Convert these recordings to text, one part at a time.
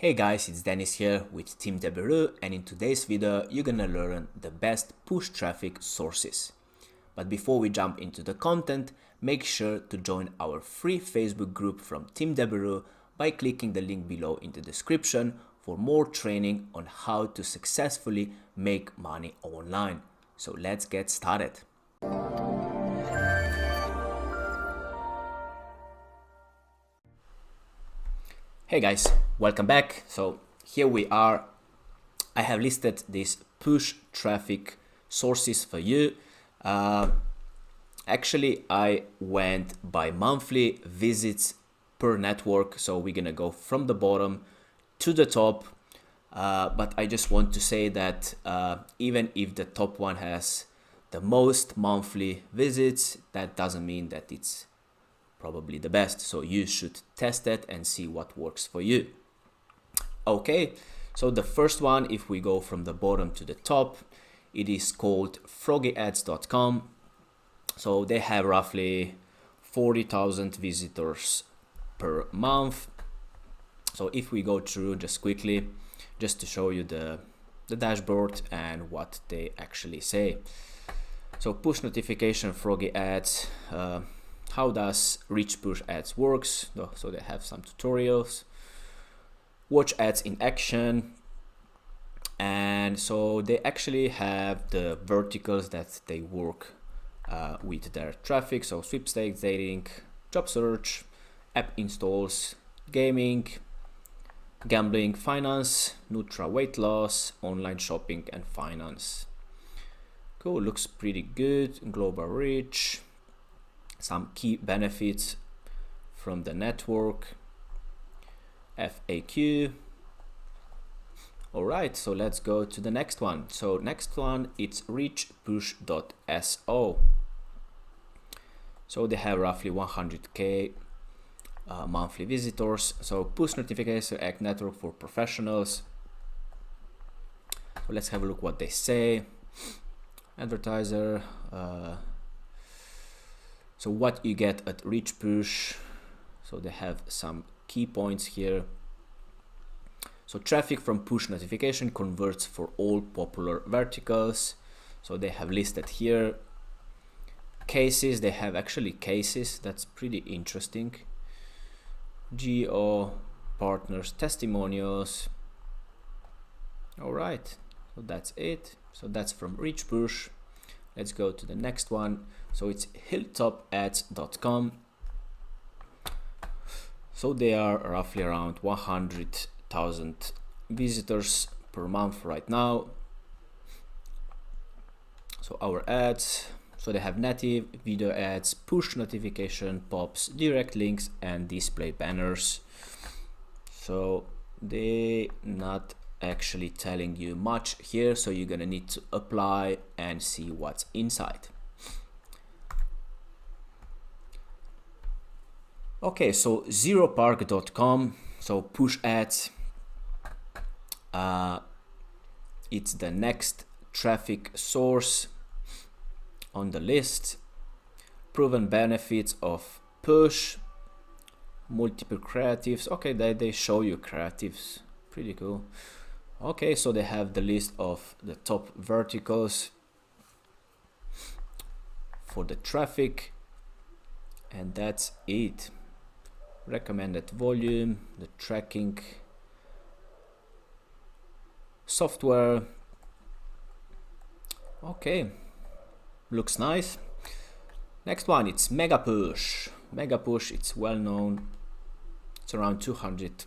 Hey guys, it's Dennis here with Team Deberu, and in today's video you're gonna learn the best push traffic sources. But before we jump into the content, make sure to join our free Facebook group from Team Deberu by clicking the link below in the description for more training on how to successfully make money online. So let's get started. Hey guys, welcome back. So here we are. I have listed these push traffic sources for you. Actually, I went by monthly visits per network. So we're gonna go from the bottom to the top. But I just want to say that even if the top one has the most monthly visits, that doesn't mean that it's probably the best. So you should test it and see what works for you. Okay, so the first one, if we go from the bottom to the top, it is called frogyads.com. So they have roughly 40,000 visitors per month. So if we go through just quickly, just to show you the dashboard and what they actually say. So push notification, Froggy ads, how does rich push ads works? So they have some tutorials. Watch ads in action. And so they actually have the verticals that they work with their traffic. So sweepstakes, dating, job search, app installs, gaming, gambling, finance, Nutra weight loss, online shopping, and finance. Cool, looks pretty good. Global reach. Some key benefits from the network, FAQ. All right, so let's go to the next one. So next one, it's richpush.so. So they have roughly 100K monthly visitors. So push notification act network for professionals. So let's have a look what they say. Advertiser. So what you get at Rich Push, so they have some key points here. So traffic from push notification converts for all popular verticals. So they have listed here cases. They have actually cases. That's pretty interesting. Geo partners, testimonials. All right, so that's it. So that's from Rich Push. Let's go to the next one. So it's hilltopads.com. So they are roughly around 100,000 visitors per month right now. So our ads, so they have native video ads, push notification, pops, direct links, and display banners. So they not actually telling you much here, so you're gonna need to apply and see what's inside. Okay, so zeropark.com, so push ads, it's the next traffic source on the list. Proven benefits of push, multiple creatives. Okay, they show you creatives, pretty cool. Okay, so they have the list of the top verticals for the traffic, and that's it. Recommended volume, the tracking software. Okay, looks nice. Next one, it's Mega Push. Mega Push, it's well known. It's around 200K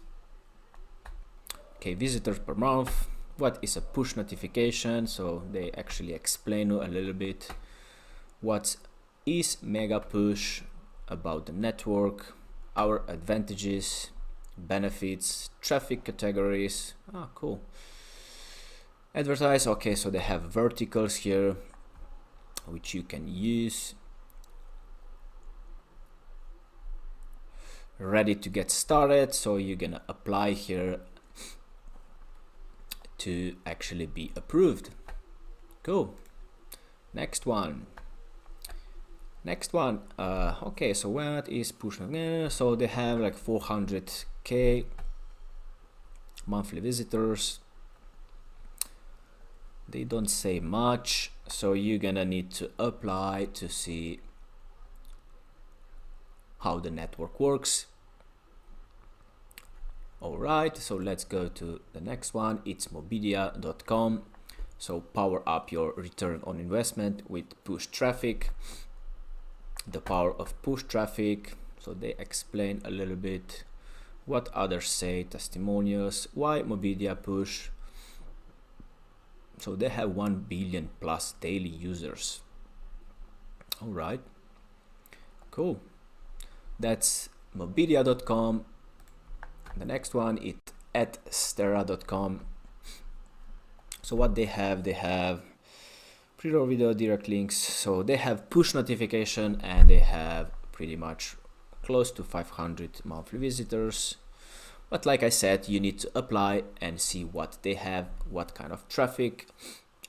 visitors per month. What is a push notification? So they actually explain a little bit what is Mega Push, about the network, our advantages, benefits, traffic categories. Cool. Advertise. Okay, so they have verticals here which you can use. Ready to get started. So you're gonna apply here to actually be approved. Cool. Next one. Okay, so what is push? So they have like 400K monthly visitors. They don't say much, so you're gonna need to apply to see how the network works. Alright, so let's go to the next one. It's mobidia.com. So power up your return on investment with push traffic. The power of push traffic. So they explain a little bit what others say, testimonials, why Mobidia push. So they have 1 billion plus daily users. Alright, cool. That's mobidia.com. The next one is at stera.com. So what they have pre-roll video, direct links. So they have push notification and they have pretty much close to 500 monthly visitors. But like I said, you need to apply and see what they have, what kind of traffic,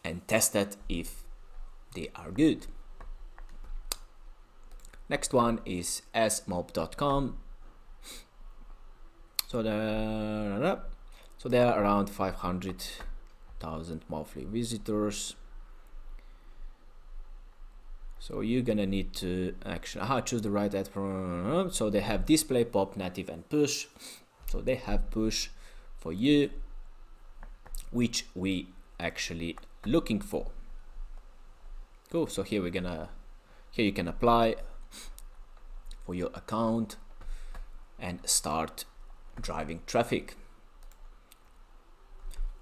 and test it if they are good. Next one is smob.com. So there are around 500,000 monthly visitors. So you're gonna need to actually choose the right ad. So they have display, pop, native, and push. So they have push for you, which we actually looking for. Cool. So here you can apply for your account and start driving traffic.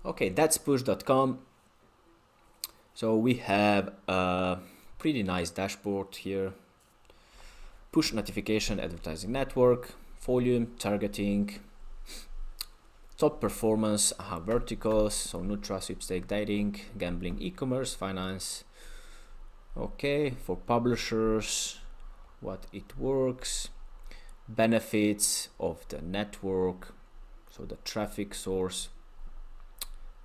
Okay, that's push.com. So we have a pretty nice dashboard here. Push notification, advertising network, volume, targeting, top performance, verticals, so Nutra, sweepstake, dating, gambling, e-commerce, finance. Okay, for publishers, what it works, benefits of the network, so the traffic source.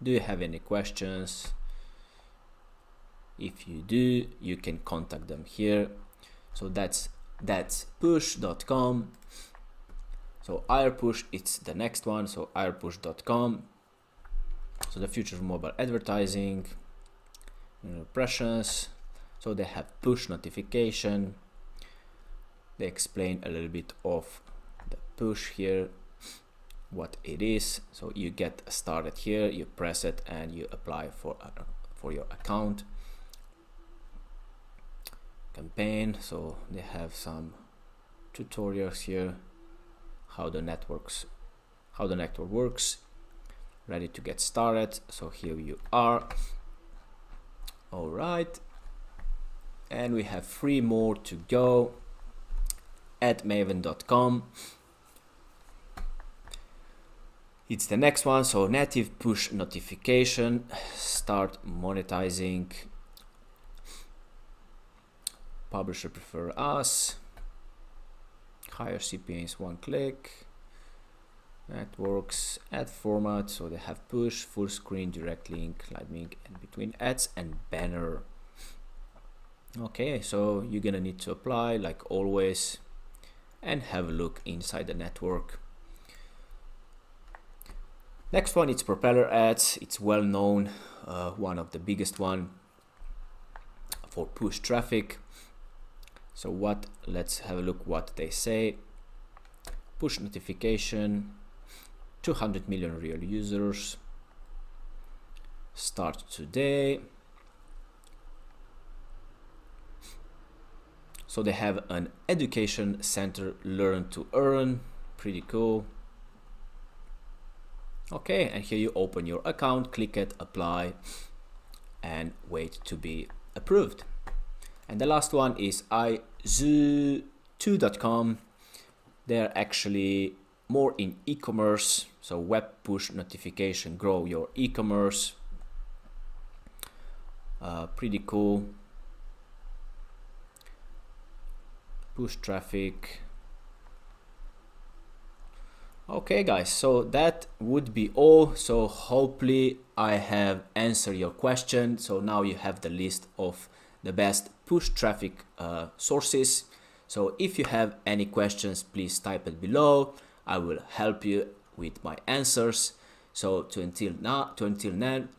Do you have any questions? If you do, you can contact them here. So that's push.com. So IRPush, it's the next one. So IRPush.com. So the future of mobile advertising, impressions. So they have push notification. They explain a little bit of the push here, what it is. So you get started here, you press it and you apply for your account. Campaign, so they have some tutorials here, how the network works. Ready to get started. So here you are. All right, and we have 3 more to go. At maven.com. It's the next one. So native push notification, start monetizing. Publisher prefer us, higher CPAs 1 click, networks, ad format. So they have push, full screen, direct link, live link, and between ads and banner. Okay, so you're gonna need to apply like always and have a look inside the network. Next one, it's Propeller Ads. It's well known, one of the biggest one for push traffic. So let's have a look what they say. Push notification, 200 million real users. Start today. So they have an education center, learn to earn, pretty cool. Okay, and here you open your account, click it, apply, and wait to be approved. And the last one is iZoo2.com. They're actually more in e-commerce, so web push notification, grow your e-commerce. Pretty cool. Push traffic. Okay guys, so that would be all. So hopefully I have answered your question. So now you have the list of the best push traffic sources. So if you have any questions, please type it below. I will help you with my answers. So until then,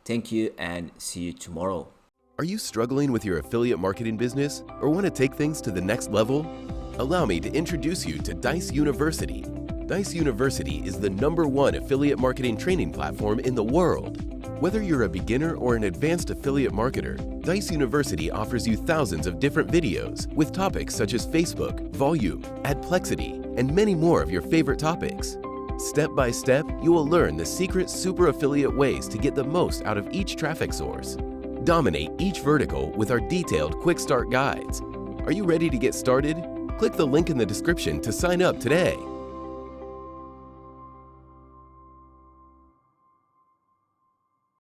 thank you and see you tomorrow. Are you struggling with your affiliate marketing business or want to take things to the next level? Allow me to introduce you to Dijs University. Dijs University is the #1 affiliate marketing training platform in the world. Whether you're a beginner or an advanced affiliate marketer, Dijs University offers you thousands of different videos with topics such as Facebook, volume, adplexity, and many more of your favorite topics. Step by step, you will learn the secret super affiliate ways to get the most out of each traffic source. Dominate each vertical with our detailed quick start guides. Are you ready to get started? Click the link in the description to sign up today.